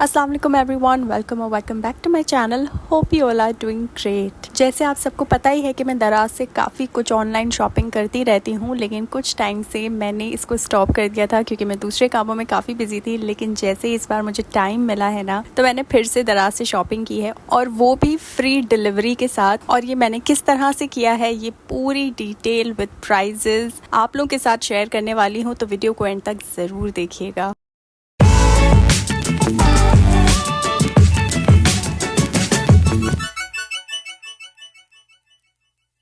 अस्सलाम वालेकुम everyone, welcome back to my channel. Hope you all are doing great. जैसे आप सबको पता ही है कि मैं दराज से काफ़ी कुछ ऑनलाइन शॉपिंग करती रहती हूँ, लेकिन कुछ टाइम से मैंने इसको स्टॉप कर दिया था क्योंकि मैं दूसरे कामों में काफ़ी बिजी थी। लेकिन जैसे इस बार मुझे टाइम मिला है ना, तो मैंने फिर से दराज से शॉपिंग की है, और वो भी फ्री डिलीवरी के साथ। और ये मैंने किस तरह से किया है, ये पूरी डिटेल विद प्राइजेस आप लोगों के साथ शेयर करने वाली हूँ, तो वीडियो को एंड तक ज़रूर देखिएगा।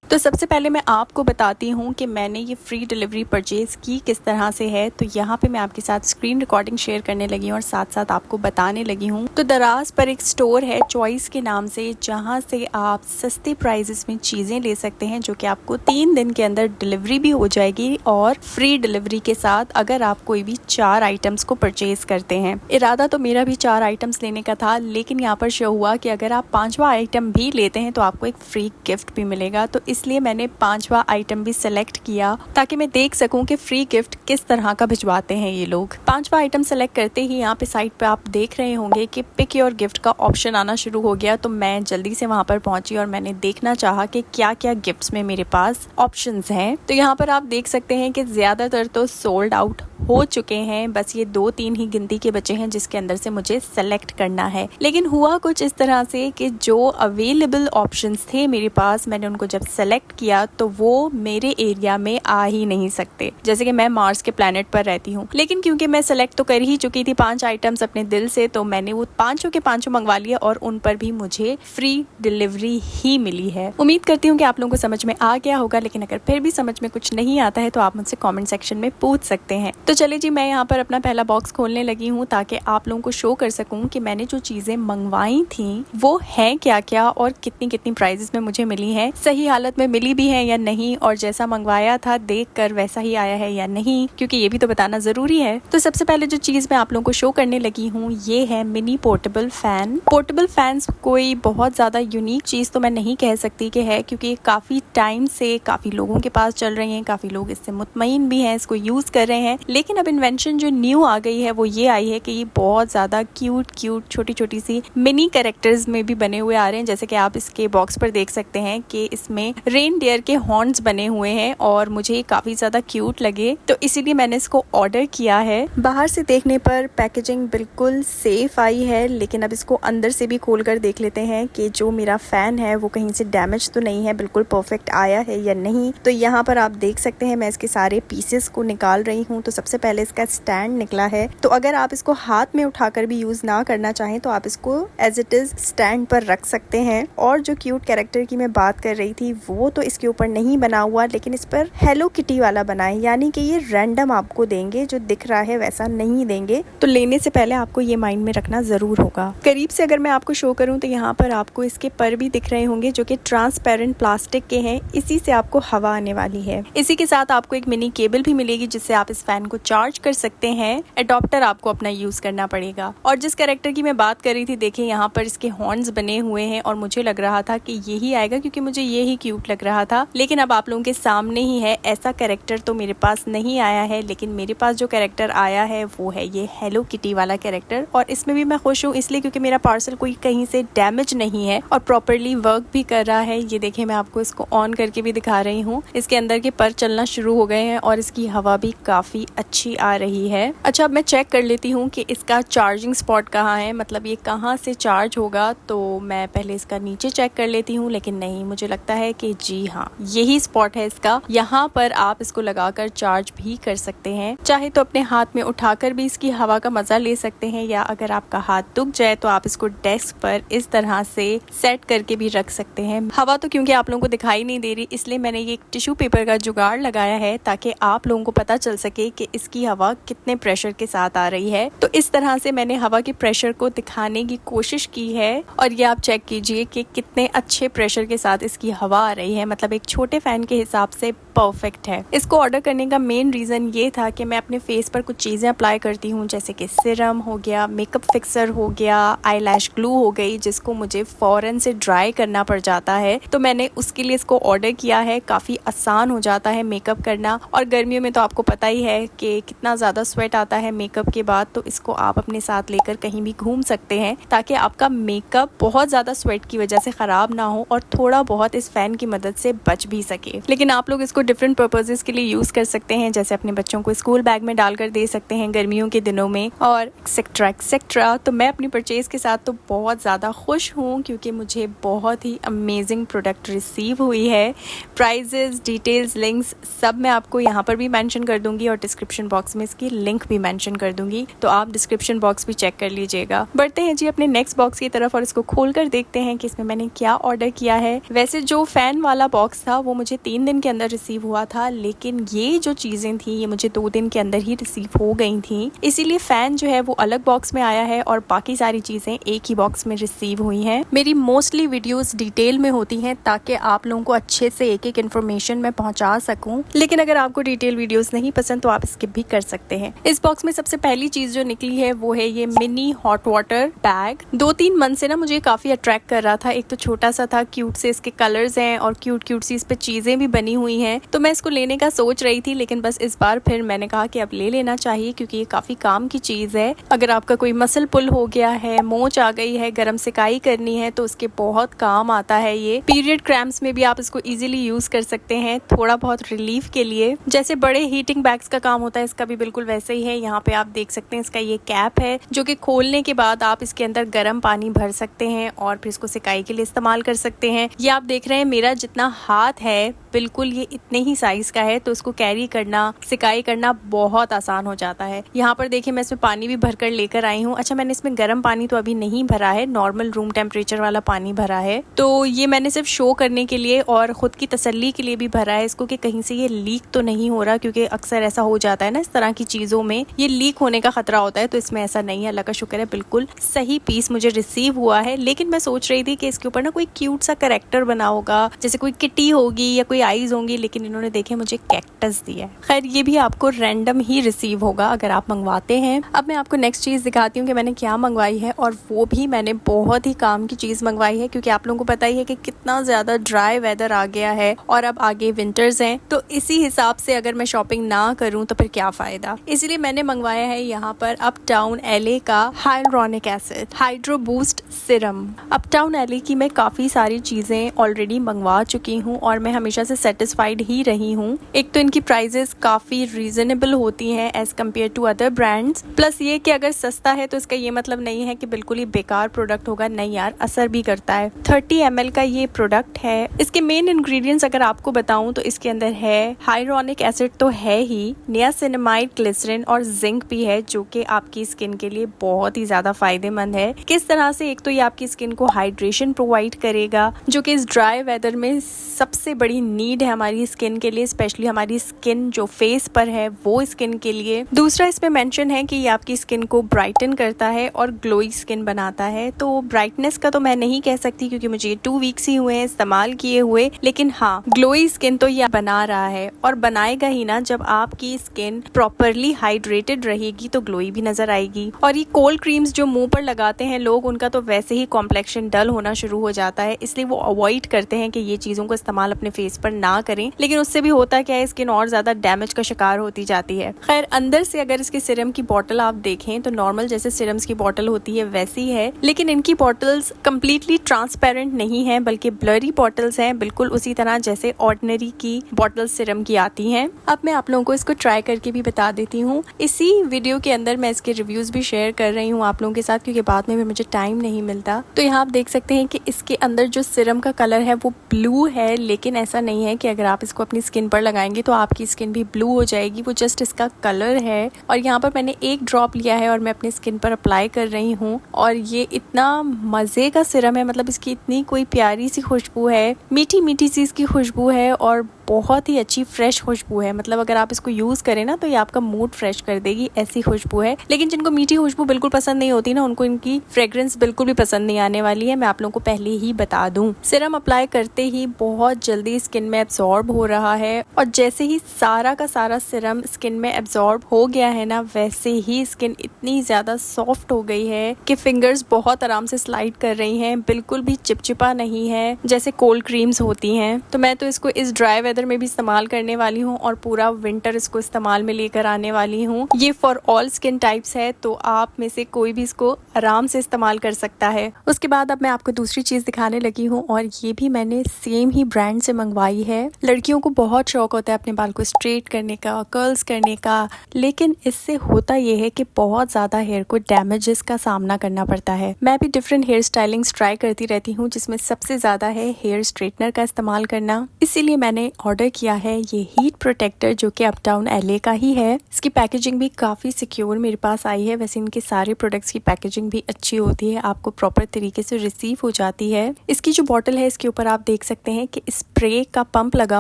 तो सबसे पहले मैं आपको बताती हूँ कि मैंने ये फ्री डिलीवरी परचेज़ की किस तरह से है। तो यहाँ पे मैं आपके साथ स्क्रीन रिकॉर्डिंग शेयर करने लगी हूँ और साथ साथ आपको बताने लगी हूँ। तो दराज पर एक स्टोर है चॉइस के नाम से, जहाँ से आप सस्ते प्राइजेस में चीज़ें ले सकते हैं, जो कि आपको 3 दिन के अंदर डिलीवरी भी हो जाएगी और फ्री डिलीवरी के साथ, अगर आप कोई भी 4 आइटम्स को परचेज़ करते हैं। इरादा तो मेरा भी 4 आइटम्स लेने का था, लेकिन यहाँ पर शो हुआ कि अगर आप 5वां आइटम भी लेते हैं तो आपको एक फ्री गिफ्ट भी मिलेगा। तो इसलिए मैंने 5वां आइटम भी सिलेक्ट किया ताकि मैं देख सकूं कि फ्री गिफ्ट किस तरह का भिजवाते हैं ये लोग। 5वां आइटम सेलेक्ट करते ही यहाँ पे साइड पे आप देख रहे होंगे कि पिक योर गिफ्ट का ऑप्शन आना शुरू हो गया। तो मैं जल्दी से वहां पर पहुंची और मैंने देखना चाहा कि क्या क्या गिफ्ट्स में मेरे पास ऑप्शंस हैं। तो यहाँ पर आप देख सकते हैं कि ज्यादातर तो सोल्ड आउट हो चुके हैं, बस ये 2-3 ही गिनती के बचे हैं जिसके अंदर से मुझे सेलेक्ट करना है। लेकिन हुआ कुछ इस तरह से कि जो अवेलेबल ऑप्शंस थे मेरे पास, मैंने उनको जब सेलेक्ट किया तो वो मेरे एरिया में आ ही नहीं सकते। जैसे कि मैं मार्स के प्लैनेट पर रहती हूँ, लेकिन क्योंकि मैं सेलेक्ट तो कर ही चुकी थी 5 आइटम्स अपने दिल से, तो मैंने वो 5 के 5 मंगवा लिया और उन पर भी मुझे फ्री डिलीवरी ही मिली है। उम्मीद करती हूँ कि आप लोगों को समझ में आ गया होगा, लेकिन अगर फिर भी समझ में कुछ नहीं आता है तो आप मुझसे कॉमेंट सेक्शन में पूछ सकते हैं। तो चलिए जी, मैं यहाँ पर अपना पहला बॉक्स खोलने लगी हूँ ताकि आप लोगों को शो कर सकूँ कि मैंने जो चीजें मंगवाई थी वो हैं क्या क्या और कितनी कितनी प्राइजेस में मुझे मिली है, सही हालत में मिली भी है या नहीं, और जैसा मंगवाया था देखकर वैसा ही आया है या नहीं, क्योंकि ये भी तो बताना जरूरी है। तो सबसे पहले जो चीज मैं आप लोगों को शो करने लगी हूँ ये है mini portable fan. Portable fans कोई बहुत ज्यादा यूनिक चीज तो मैं नहीं कह सकती कि है, क्योंकि काफी टाइम से काफी लोगों के पास चल रही है, काफी लोग इससे मुतमईन भी हैं, इसको यूज कर रहे हैं। लेकिन अब इन्वेंशन जो न्यू आ गई है वो ये आई है कि ये बहुत ज्यादा क्यूट छोटी छोटी सी मिनी कैरेक्टर्स में भी बने हुए आ रहे हैं। जैसे कि आप इसके बॉक्स पर देख सकते हैं कि इसमें रेनडियर के हॉर्न्स बने हुए हैं और मुझे ये काफी ज्यादा क्यूट लगे, तो इसीलिए मैंने इसको ऑर्डर किया है। बाहर से देखने पर पैकेजिंग बिल्कुल सेफ आई है, लेकिन अब इसको अंदर से भी खोल कर देख लेते हैं कि जो मेरा फैन है वो कहीं से डैमेज तो नहीं है, बिल्कुल परफेक्ट आया है या नहीं। तो यहाँ पर आप देख सकते हैं मैं इसके सारे पीसेस को निकाल रही हूँ। तो सबसे पहले इसका स्टैंड निकला है, तो अगर आप इसको हाथ में उठाकर भी यूज ना करना चाहें तो आप इसको एज इट इज स्टैंड पर रख सकते हैं। और जो क्यूट कैरेक्टर की मैं बात कर रही थी वो तो इसके ऊपर नहीं बना हुआ, लेकिन इस पर हेलो किटी वाला बना है, यानी कि ये रैंडम आपको देंगे, जो दिख रहा है वैसा नहीं देंगे। तो लेने से पहले आपको ये माइंड में रखना जरूर होगा। करीब से अगर मैं आपको शो करूं तो यहाँ पर आपको इसके पर भी दिख रहे होंगे, जो कि ट्रांसपेरेंट प्लास्टिक के हैं। इसी से आपको हवा आने वाली है। इसी के साथ आपको एक मिनी केबल भी मिलेगी जिससे आप इस फैन को चार्ज कर सकते हैं। एडॉप्टर आपको अपना यूज करना पड़ेगा। और जिस कैरेक्टर की मैं बात कर रही थी, देखिए यहाँ पर इसके हॉर्न्स बने हुए हैं और मुझे लग रहा था कि यही आएगा क्योंकि मुझे ये ही क्यूट लग रहा था। लेकिन अब आप लोगों के सामने ही है। ऐसा कैरेक्टर तो मेरे पास नहीं आया है, लेकिन मेरे पास जो कैरेक्टर आया है वो है ये हेलो किटी वाला कैरेक्टर। और इसमें भी मैं खुश हूँ इसलिए क्योंकि मेरा पार्सल कोई कहीं से डैमेज नहीं है और प्रॉपरली वर्क भी कर रहा है। ये देखिए, मैं आपको इसको ऑन करके भी दिखा रही हूँ। इसके अंदर के पर चलना शुरू हो गए हैं और इसकी हवा भी काफी अच्छी आ रही है। अच्छा, अब मैं चेक कर लेती हूँ कि इसका चार्जिंग स्पॉट कहाँ है, मतलब ये कहाँ से चार्ज होगा। तो मैं पहले इसका नीचे चेक कर लेती हूँ, लेकिन नहीं, मुझे लगता है कि जी हाँ, यही स्पॉट है इसका। यहाँ पर आप इसको लगाकर चार्ज भी कर सकते हैं। चाहे तो अपने हाथ में उठाकर भी इसकी हवा का मजा ले सकते हैं, या अगर आपका हाथ दुख जाए तो आप इसको डेस्क पर इस तरह से सेट करके भी रख सकते हैं। हवा तो क्योंकि आप लोगों को दिखाई नहीं दे रही, इसलिए मैंने ये टिश्यू पेपर का जुगाड़ लगाया है ताकि आप लोगों को पता चल सके कि इसकी हवा कितने प्रेशर के साथ आ रही है। तो इस तरह से मैंने हवा के प्रेशर को दिखाने की कोशिश की है और ये आप चेक कीजिए कि कितने अच्छे प्रेशर के साथ इसकी हवा आ रही है, मतलब एक छोटे फैन के हिसाब से परफेक्ट है। इसको ऑर्डर करने का मेन रीज़न ये था कि मैं अपने फेस पर कुछ चीज़ें अप्लाई करती हूँ, जैसे कि सिरम हो गया, मेकअप फिक्सर हो गया, आईलैश ग्लू हो गई, जिसको मुझे फ़ौरन से ड्राई करना पड़ जाता है। तो मैंने उसके लिए इसको ऑर्डर किया है। काफ़ी आसान हो जाता है मेकअप करना, और गर्मियों में तो आपको पता ही है कि कितना ज़्यादा स्वेट आता है मेकअप के बाद। तो इसको आप अपने साथ लेकर कहीं भी घूम सकते हैं ताकि आपका मेकअप बहुत ज़्यादा स्वेट की वजह से ख़राब ना हो और थोड़ा बहुत इस फैन की मदद से बच भी सके। लेकिन आप लोग इसको डिफरेंट पर्पसेस के लिए यूज़ कर सकते हैं, जैसे अपने बच्चों को स्कूल बैग में डालकर दे सकते हैं गर्मियों के दिनों में, और एक्सेट्रा एक्सेट्रा। तो मैं अपनी परचेज़ के साथ तो बहुत ज़्यादा खुश हूँ, क्योंकि मुझे बहुत ही अमेजिंग प्रोडक्ट रिसीव हुई है। प्राइजेस, डिटेल्स, लिंक्स सब मैं आपको यहाँ पर भी मेंशन कर दूंगी और डिस्क्रिप्शन बॉक्स में इसकी लिंक भी मेंशन कर दूंगी, तो आप डिस्क्रिप्शन बॉक्स भी चेक कर लीजिएगा। बढ़ते हैं जी अपने नेक्स्ट बॉक्स की तरफ और इसको खोल कर देखते हैं कि इसमें मैंने क्या ऑर्डर किया है। वैसे जो फैन वाला बॉक्स था वो मुझे 3 दिन के अंदर रिसीव हुआ था, लेकिन ये जो चीज़ें थी ये मुझे 2 दिन के अंदर ही रिसीव हो गई थी, इसीलिए फ़ैन जो है वो अलग बॉक्स में आया है और बाकी सारी चीज़ें एक ही बॉक्स में रिसीव हुई हैं। मेरी मोस्टली वीडियोस डिटेल में होती हैं ताकि आप लोगों को अच्छे से एक एक इन्फॉर्मेशन मैं पहुंचा सकूं, लेकिन अगर आपको डिटेल वीडियोस नहीं पसंद तो आप स्किप भी कर सकते हैं। इस बॉक्स में सबसे पहली चीज़ जो निकली है वो है ये mini hot water bag. 2-3 month से ना मुझे काफ़ी अट्रैक्ट कर रहा था। एक तो छोटा सा था, क्यूट से इसके कलर्स हैं और क्यूट क्यूट सी इस पे चीज़ें भी बनी हुई हैं, तो मैं इसको लेने का सोच रही थी, लेकिन बस इस बार फिर मैंने कहा कि अब ले लेना चाहिए, क्योंकि ये काफ़ी काम की चीज़ है। अगर आपका कोई मसल पुल हो गया है, मोच आ गई है, गर्म सिकाई करनी है, तो उसके बहुत काम आता है ये। पीरियड क्रैम्प्स में भी आप इसको इजीली यूज़ कर सकते हैं, थोड़ा बहुत रिलीफ के लिए। जैसे बड़े हीटिंग बैग्स का काम होता है, इसका भी बिल्कुल वैसे ही है। यहाँ पे आप देख सकते हैं इसका ये कैप है, जो कि खोलने के बाद आप इसके अंदर गर्म पानी भर सकते हैं और फिर इसको सिकाई के लिए इस्तेमाल कर सकते हैं। ये आप देख रहे हैं मेरा जितना हाथ है बिल्कुल ये इतने ही साइज का है, तो इसको कैरी करना, सिकाई करना बहुत आसान हो जाता है। यहाँ पर देखिए मैं इसमें पानी भी भरकर लेकर आई हूँ। अच्छा, मैंने इसमें गर्म पानी तो अभी नहीं भरा है, नॉर्मल रूम टेम्परेचर वाला पानी भरा है। तो ये मैंने सिर्फ शो करने के लिए और खुद की तसल्ली के लिए भी भरा है इसको, कि कहीं से ये लीक तो नहीं हो रहा, क्योंकि अक्सर ऐसा हो जाता है ना इस तरह की चीज़ों में, ये लीक होने का खतरा होता है। तो इसमें ऐसा नहीं है, अल्लाह का शुक्र है, बिल्कुल सही पीस मुझे रिसीव हुआ है। लेकिन मैं सोच रही थी कि इसके ऊपर ना कोई क्यूट सा कैरेक्टर बना होगा, जैसे कोई किटी होगी या कोई आईज होंगी, लेकिन इन्होंने देखे मुझे कैक्टस दिया है। खैर ये भी आपको रैंडम ही रिसीव होगा अगर आप मंगवाते हैं। अब मैं आपको नेक्स्ट चीज़ दिखाती हूँ कि मैंने क्या मंगवाई है, और वो भी मैंने बहुत ही काम की चीज़ मंगवाई है, क्योंकि आप लोगों को पता ही है कि कितना ज़्यादा ड्राई वेदर आ गया है और अब आगे विंटर्स हैं। तो इसी हिसाब से अगर मैं शॉपिंग ना करूँ तो फिर क्या फ़ायदा। इसलिए मैंने मंगवाया है यहाँ पर अपटाउन LA का hyaluronic acid hydro boost Siram. Uptown LA की मैं काफ़ी सारी चीज़ें ऑलरेडी मंगवा चुकी हूँ और मैं हमेशा से सेटिस्फाइड ही रही हूँ। एक तो इनकी प्राइजेस काफ़ी रीजनेबल होती हैं as compare to other brands, plus ये कि अगर सस्ता है तो इसका ये मतलब नहीं है कि बिल्कुल ही बेकार प्रोडक्ट होगा, नहीं यार, असर भी करता है। 30 ml का ये प्रोडक्ट है। इसके मेन इंग्रेडिएंट्स अगर आपको बताऊं तो इसके अंदर है हाइलुरोनिक एसिड तो है ही, नियासिनामाइड, ग्लिसरीन और जिंक भी है, जो कि आपकी स्किन के लिए बहुत ही ज्यादा फायदेमंद है। किस तरह से, एक तो ये आपकी स्किन को हाइड्रेशन प्रोवाइड करेगा, जो कि इस ड्राई वेदर में सबसे बड़ी नीड है हमारी स्किन के लिए, स्पेशली हमारी स्किन जो फेस पर है वो स्किन के लिए। दूसरा इसमें मेंशन है कि ये आपकी स्किन को ब्राइटन करता है और ग्लोई स्किन बनाता है। तो ब्राइटनेस का तो मैं नहीं कह सकती, क्योंकि मुझे 2 वीक्स ही हुए हैं इस्तेमाल किए हुए, लेकिन हाँ, ग्लोई स्किन तो ये बना रहा है और बनाएगा ही ना। जब आपकी स्किन प्रॉपरली हाइड्रेटेड रहेगी तो ग्लोई भी नजर आएगी। और ये कोल्ड क्रीम्स जो मुंह पर लगाते हैं लोग, उनका तो वैसे ही कॉम्प्लेक्शन डल होना शुरू हो जाता है, इसलिए वो अवॉइड करते हैं कि ये चीजों को इस्तेमाल अपने फेस पर ना करें। लेकिन उससे भी होता क्या है, स्किन और ज्यादा डैमेज का शिकार होती जाती है। खैर, अंदर से अगर इसके सिरम की बोतल आप देखें तो नॉर्मल जैसे सिरम्स की बोतल होती है वैसी है, लेकिन इनकी बोतल्स कम्प्लीटली ट्रांसपेरेंट नहीं है, बल्कि ब्लरी बोतल्स हैं, बिल्कुल उसी तरह जैसे ऑर्डिनरी की बोतल सिरम की आती हैं। अब मैं आप लोगों को इसको ट्राई करके भी बता देती हूँ। इसी वीडियो के अंदर मैं इसके रिव्यूज भी शेयर कर रही हूँ आप लोगों के साथ, क्योंकि बाद में भी मुझे टाइम नहीं मिलता। तो यहाँ आप देख सकते हैं कि इसके अंदर जो सिरम का कलर है वो ब्लू है, लेकिन ऐसा नहीं है कि अगर आप इसको अपनी स्किन पर लगाएंगे तो आपकी स्किन भी ब्लू हो जाएगी, वो जस्ट इसका कलर है। और यहाँ पर मैंने एक ड्रॉप लिया है और मैं अपनी स्किन पर अप्लाई कर रही हूँ, और ये इतना मजे का सिरम है, मतलब इसकी इतनी कोई प्यारी सी खुशबू है, मीठी मीठी सी इसकी खुशबू है और बहुत ही अच्छी फ्रेश खुशबू है। मतलब अगर आप इसको यूज करें ना तो ये आपका मूड फ्रेश कर देगी, ऐसी खुशबू है। लेकिन जिनको मीठी खुशबू बिल्कुल पसंद नहीं होती ना, उनको इनकी फ्रेग्रेंस बिल्कुल भी पसंद नहीं आने वाली है, मैं आप लोगों को पहले ही बता दूं। सीरम अप्लाई करते ही बहुत जल्दी स्किन में एब्जॉर्ब हो रहा है और जैसे ही सारा का सारा सीरम स्किन में एब्जॉर्ब हो गया है ना, वैसे ही स्किन इतनी ज्यादा सॉफ्ट हो गई है कि फिंगर्स बहुत आराम से स्लाइड कर रही हैं, बिल्कुल भी चिपचिपा नहीं है जैसे कोल्ड क्रीम्स होती हैं। तो मैं तो इसको इस ड्राई वेदर में भी इस्तेमाल करने वाली हूँ और पूरा विंटर इसको इस्तेमाल में लेकर आने वाली हूँ। ये फॉर ऑल स्किन टाइप्स है, तो आप में से कोई भी इसको आराम से इस्तेमाल कर सकता है। उसके बाद अब मैं आपको दूसरी चीज दिखाने लगी हूँ और ये भी मैंने सेम ही ब्रांड से मंगवाई है। लड़कियों को बहुत शौक होता है अपने बाल को स्ट्रेट करने का, कर्ल्स करने का, लेकिन इससे होता ये है कि बहुत ज्यादा हेयर को डैमेजेस का सामना करना पड़ता है। मैं भी डिफरेंट हेयर स्टाइलिंग्स ट्राई करती रहती हूँ, जिसमें सबसे ज्यादा है हेयर स्ट्रेटनर का इस्तेमाल करना। इसीलिए मैंने ऑर्डर किया है ये हीट प्रोटेक्टर, जो कि अपटाउन LA का ही है। इसकी पैकेजिंग भी काफी सिक्योर मेरे पास आई है। वैसे इनके सारे प्रोडक्ट्स की पैकेजिंग भी अच्छी होती है, आपको प्रॉपर तरीके से रिसीव हो जाती है। इसकी जो बॉटल है, इसके ऊपर आप देख सकते हैं कि स्प्रे का पंप लगा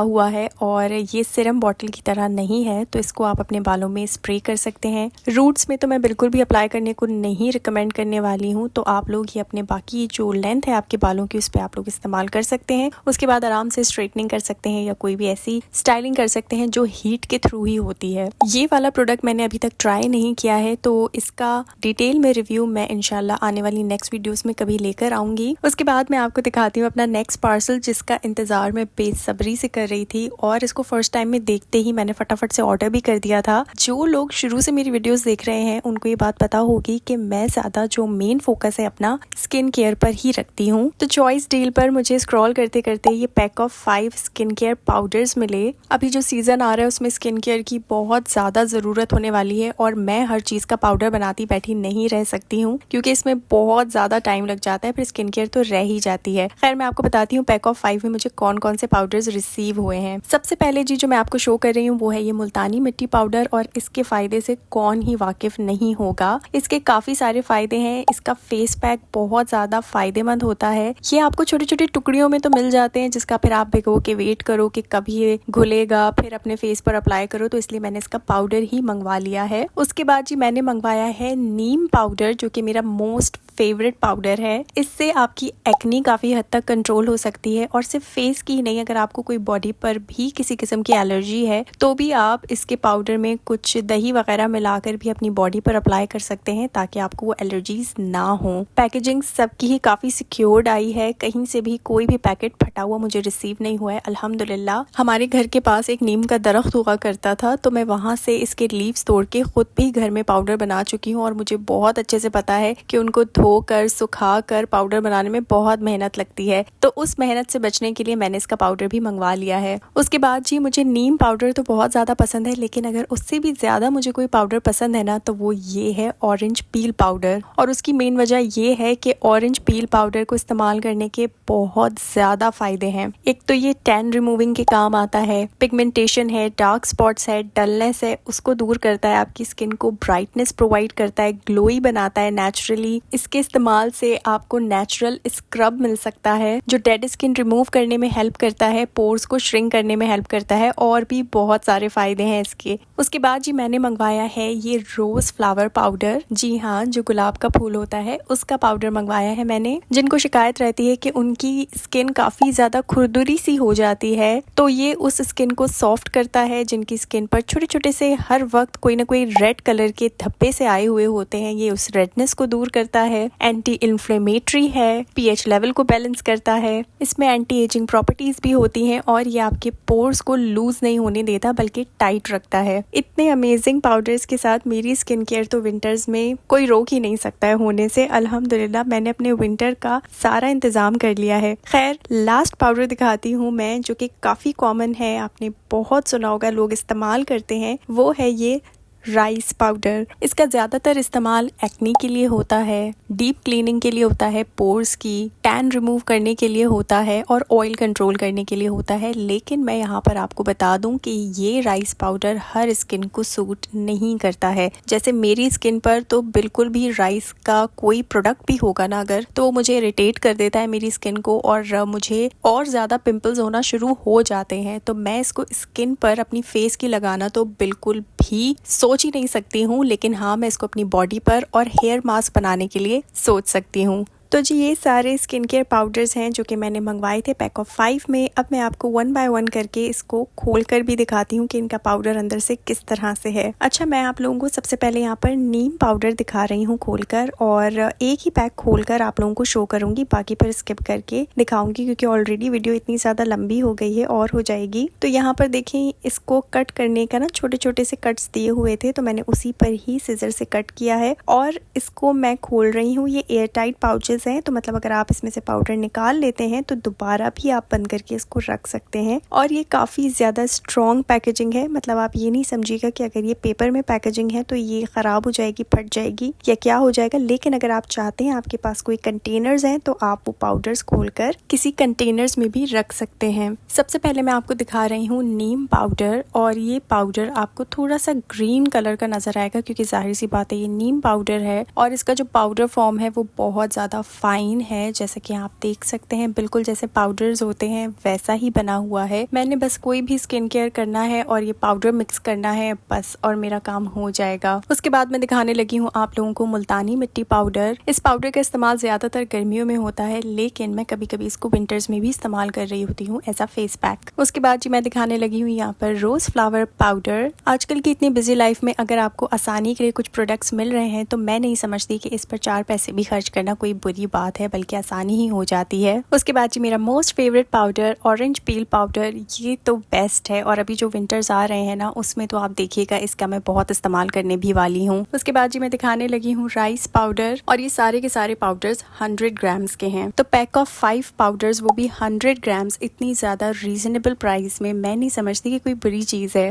हुआ है और ये सीरम बॉटल की तरह नहीं है, तो इसको आप अपने बालों में स्प्रे कर सकते हैं। रूट्स में तो मैं बिल्कुल भी अप्लाई करने को नहीं रिकमेंड करने वाली हूँ, तो आप लोग ये अपने बाकी जो लेंथ है आपके बालों की, उस पर आप लोग इस्तेमाल कर सकते हैं। उसके बाद आराम से स्ट्रेटनिंग कर सकते हैं या कोई भी ऐसी स्टाइलिंग कर सकते हैं जो हीट के थ्रू ही होती है। ये वाला प्रोडक्ट मैंने अभी तक ट्राई नहीं किया है, तो इसका डिटेल में रिव्यू मैं इंशाल्लाह आने वाली नेक्स्ट वीडियोस में कभी लेकर आऊंगी। उसके बाद मैं आपको दिखाती हूँ अपना नेक्स्ट पार्सल, जिसका इंतजार मैं बेसब्री से कर रही थी और इसको फर्स्ट टाइम में देखते ही मैंने फटाफट से ऑर्डर भी कर दिया था। जो लोग शुरू से मेरी वीडियोस देख रहे हैं उनको ये बात पता होगी कि मैं ज्यादा जो मेन फोकस है अपना स्किन केयर पर ही रखती हूँ। तो चॉइस डील पर मुझे स्क्रॉल करते करते ये pack of 5 skin care powders मिले। अभी जो सीजन आ रहा है उसमें स्किन केयर की बहुत ज्यादा जरूरत होने वाली है और मैं हर चीज का पाउडर बनाती बैठी नहीं रह सकती हूँ, क्योंकि इसमें बहुत ज्यादा टाइम लग जाता है, फिर स्किन केयर तो रह ही जाती है। खैर मैं आपको बताती हूँ पैक ऑफ 5 में मुझे कौन कौन से पाउडर्स रिसीव हुए हैं। सबसे पहले जी जो मैं आपको शो कर रही हूँ वो है ये मुल्तानी मिट्टी पाउडर, और इसके फायदे से कौन ही वाकिफ नहीं होगा। इसके काफी सारे फायदे हैं। इसका फेस पैक बहुत ज्यादा फायदेमंद होता है। ये आपको छोटी छोटी टुकड़ियों में तो मिल जाते हैं, जिसका फिर आप भिगो के वेट करो कि कभी ये घुलेगा, फिर अपने फेस पर अप्लाई करो, तो इसलिए मैंने इसका पाउडर ही मंगवा लिया है। उसके बाद जी मैंने मंगवाया है नीम पाउडर, जो कि मेरा मोस्ट फेवरेट पाउडर है। इससे आपकी एक्नी काफी हद तक कंट्रोल हो सकती है, और सिर्फ फेस की ही नहीं, अगर आपको कोई बॉडी पर भी किसी किस्म की एलर्जी है तो भी आप इसके पाउडर में कुछ दही वगैरह मिलाकर भी अपनी बॉडी पर अप्लाई कर सकते हैं, ताकि आपको वो एलर्जीज ना हो। पैकेजिंग सबकी ही काफी सिक्योर्ड आई है, कहीं से भी कोई भी पैकेट फटा हुआ मुझे रिसीव नहीं हुआ है अल्हम्दुलिल्लाह। हमारे घर के पास एक नीम का दरख्त हुआ करता था, तो मैं वहां से इसके लीव्स तोड़ के खुद भी घर में पाउडर बना चुकी हूँ, और मुझे बहुत अच्छे से पता है कि उनको धोकर सुखाकर पाउडर बनाने में बहुत मेहनत लगती है। तो उस मेहनत से बचने के लिए मैंने इसका पाउडर भी मंगवा लिया है। उसके बाद जी मुझे नीम पाउडर तो बहुत ज्यादा पसंद है, लेकिन अगर उससे भी ज्यादा मुझे कोई पाउडर पसंद है ना, तो वो ये है ऑरेंज पील पाउडर। और उसकी मेन वजह ये है कि ऑरेंज पील पाउडर को इस्तेमाल करने के बहुत ज्यादा फायदे हैं। एक तो ये टैन रिमूविंग के काम आता है, पिगमेंटेशन है, डार्क स्पॉट्स है, डलनेस है, उसको दूर करता है, आपकी स्किन को ब्राइटनेस प्रोवाइड करता है, ग्लोई बनाता है नेचुरली। इसके इस्तेमाल से आपको नेचुरल स्क्रब मिल सकता है जो डेड स्किन रिमूव करने में हेल्प करता है, पोर्स को श्रिंक करने में हेल्प करता है, और भी बहुत सारे फायदे हैं इसके। उसके बाद जी मैंने मंगवाया है ये रोज फ्लावर पाउडर। जी हाँ, जो गुलाब का फूल होता है उसका पाउडर मंगवाया है मैंने। जिनको शिकायत रहती है कि उनकी स्किन काफी ज्यादा खुरदुरी सी हो जाती है, तो ये उस स्किन को सॉफ्ट करता है। जिनकी स्किन पर छोटे छोटे से हर वक्त कोई ना कोई रेड कलर के धब्बे से आए हुए होते हैं, ये उस रेडनेस को दूर करता है। एंटी इन्फ्लेमेटरी है, पीएच लेवल को बैलेंस करता है, इसमें एंटी एजिंग प्रॉपर्टीज भी होती हैं, और ये आपके पोर्स को लूज नहीं होने देता बल्कि टाइट रखता है। इतने अमेजिंग पाउडर्स के साथ मेरी स्किन केयर तो विंटर्स में कोई रोक ही नहीं सकता है होने से। अल्हम्दुलिल्लाह मैंने अपने विंटर का सारा इंतजाम कर लिया है। खैर लास्ट पाउडर दिखाती हूँ मैं, जो कि काफी कॉमन है, आपने बहुत सुना होगा, लोग इस्तेमाल करते हैं। वो है ये राइस पाउडर। इसका ज़्यादातर इस्तेमाल एक्ने के लिए होता है, डीप क्लीनिंग के लिए होता है, पोर्स की टैन रिमूव करने के लिए होता है और ऑयल कंट्रोल करने के लिए होता है। लेकिन मैं यहाँ पर आपको बता दूं कि ये राइस पाउडर हर स्किन को सूट नहीं करता है। जैसे मेरी स्किन पर तो बिल्कुल भी राइस का कोई प्रोडक्ट भी होगा ना अगर, तो मुझे इरिटेट कर देता है मेरी स्किन को और मुझे और ज़्यादा पिंपल्स होना शुरू हो जाते हैं। तो मैं इसको स्किन पर अपनी फेस की लगाना तो बिल्कुल भी सोच ही नहीं सकती हूँ, लेकिन हाँ मैं इसको अपनी बॉडी पर और हेयर मास्क बनाने के लिए सोच सकती हूँ। तो जी ये सारे स्किन केयर पाउडर्स हैं जो कि मैंने मंगवाए थे पैक ऑफ 5 में। अब मैं आपको 1 बाय 1 करके इसको खोल कर भी दिखाती हूँ कि इनका पाउडर अंदर से किस तरह से है। अच्छा, मैं आप लोगों को सबसे पहले यहाँ पर नीम पाउडर दिखा रही हूँ खोलकर, और एक ही पैक खोलकर आप लोगों को शो करूंगी, बाकी पर स्किप करके दिखाऊंगी क्योंकि ऑलरेडी वीडियो इतनी ज़्यादा लंबी हो गई है और हो जाएगी। तो यहाँ पर देखें, इसको कट करने का ना छोटे छोटे से कट्स दिए हुए थे, तो मैंने उसी पर ही सीजर से कट किया है और इसको मैं खोल रही हूँ। ये एयर टाइट पाउचेस हैं, तो मतलब अगर आप इसमें से पाउडर निकाल लेते हैं तो दोबारा भी आप बंद करके इसको रख सकते हैं। और ये काफ़ी ज़्यादा स्ट्रॉन्ग पैकेजिंग है, मतलब आप ये नहीं समझिएगा कि अगर ये पेपर में पैकेजिंग है तो ये ख़राब हो जाएगी, फट जाएगी या क्या हो जाएगा। लेकिन अगर आप चाहते हैं, आपके पास कोई कंटेनर्स हैं, तो आप वो पाउडर्स खोलकर किसी कंटेनर्स में भी रख सकते हैं। सबसे पहले मैं आपको दिखा रही हूँ नीम पाउडर, और ये पाउडर आपको थोड़ा सा ग्रीन कलर का नजर आएगा क्योंकि जाहिर सी बात है ये नीम पाउडर है और इसका जो पाउडर फॉर्म है वो बहुत ज़्यादा फाइन है। जैसे कि आप देख सकते हैं, बिल्कुल जैसे पाउडर्स होते हैं वैसा ही बना हुआ है। मैंने बस कोई भी स्किन केयर करना है और ये पाउडर मिक्स करना है बस, और मेरा काम हो जाएगा। उसके बाद मैं दिखाने लगी हूँ आप लोगों को मुल्तानी मिट्टी पाउडर। इस पाउडर का इस्तेमाल ज्यादातर गर्मियों में होता है, लेकिन मैं कभी कभी इसको विंटर्स में भी इस्तेमाल कर रही होती हूँ एज अ फेस पैक। उसके बाद जी मैं दिखाने लगी हूँ यहाँ पर रोज फ्लावर पाउडर। आजकल की इतनी बिजी लाइफ में अगर आपको आसानी के लिए कुछ प्रोडक्ट्स मिल रहे हैं तो मैं नहीं समझती कि इस पर 4 पैसे भी खर्च करना कोई बुरी बात है, बल्कि आसानी ही हो जाती है। उसके बाद जी मेरा most favourite powder orange peel powder, ये तो बेस्ट है और अभी जो विंटर्स आ रहे हैं ना उसमें तो आप देखिएगा इसका मैं बहुत इस्तेमाल करने भी वाली हूँ। उसके बाद जी मैं दिखाने लगी हूँ राइस पाउडर, और ये सारे के सारे पाउडर्स 100 ग्राम्स के हैं। तो पैक ऑफ 5 पाउडर्स, वो भी 100 ग्राम्स, इतनी ज्यादा रीजनेबल प्राइस में मैं नहीं समझती कि कोई बुरी चीज है।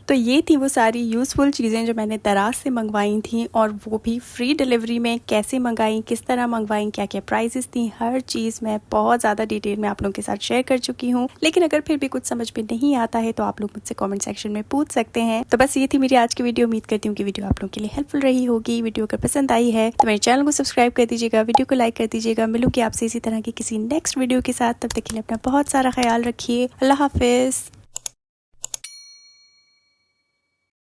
तो ये थी वो सारी यूज़फुल चीज़ें जो मैंने दराज से मंगवाई थी, और वो भी फ्री डिलीवरी में। कैसे मंगाई, किस तरह मंगवाई, क्या क्या प्राइसेस थी, हर चीज़ मैं बहुत ज़्यादा डिटेल में आप लोगों के साथ शेयर कर चुकी हूँ। लेकिन अगर फिर भी कुछ समझ में नहीं आता है तो आप लोग मुझसे कमेंट सेक्शन में पूछ सकते हैं। तो बस ये थी मेरी आज की वीडियो। उम्मीद करती हूँ कि वीडियो आप लोगों के लिए हेल्पफुल रही होगी। वीडियो अगर पसंद आई है तो मेरे चैनल को सब्सक्राइब कर दीजिएगा, वीडियो को लाइक कर दीजिएगा। मिलूंगी आपसे इसी तरह की किसी नेक्स्ट वीडियो के साथ, तब तक के लिए अपना बहुत सारा ख्याल रखिए। अल्लाह हाफिज़।